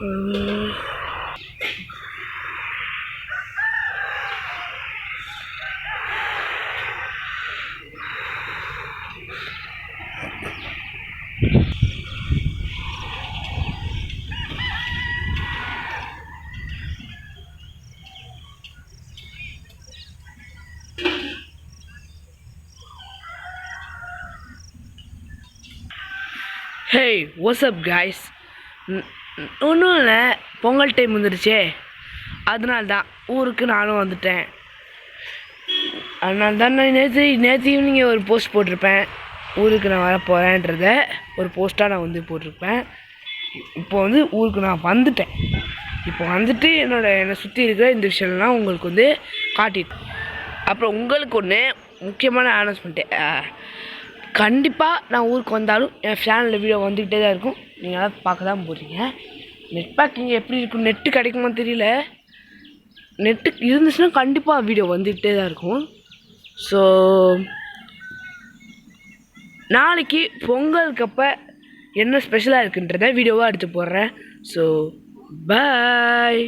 Hey, what's up guys? ஒன்றும் இல்லை, Pongal time வந்துடுச்சே, அதனால தான் ஊருக்கு நானும் வந்துட்டேன். அதனால தான் நான் நேற்று ஈவினிங் ஒரு போஸ்ட் போட்டிருப்பேன், ஊருக்கு நான் வர போகிறேன்றத ஒரு போஸ்ட்டாக நான் வந்து போட்டிருப்பேன். இப்போ வந்து ஊருக்கு நான் வந்துட்டேன். இப்போ வந்துட்டு என்னை சுற்றி இருக்கிற இந்த விஷயம்லாம் உங்களுக்கு வந்து காட்டிட்டு, அப்புறம் உங்களுக்கு ஒன்று முக்கியமான அனௌன்ஸ்மெண்ட்டு. கண்டிப்பாக நான் ஊருக்கு வந்தாலும் என் சேனலில் வீடியோ வந்துக்கிட்டே தான் இருக்கும். நீங்கள் பார்க்க தான் போகிறீங்க. நெட் பேக்கிங் எப்படி இருக்கும், நெட்டு கிடைக்குமா தெரியல. நெட்டு இருந்துச்சுன்னா கண்டிப்பாக வீடியோ வந்துக்கிட்டே தான் இருக்கும். ஸோ நாளைக்கு பொங்கலுக்கு அப்போ என்ன ஸ்பெஷலாக இருக்குன்றத வீடியோவாக எடுத்து போடுறேன். So bye.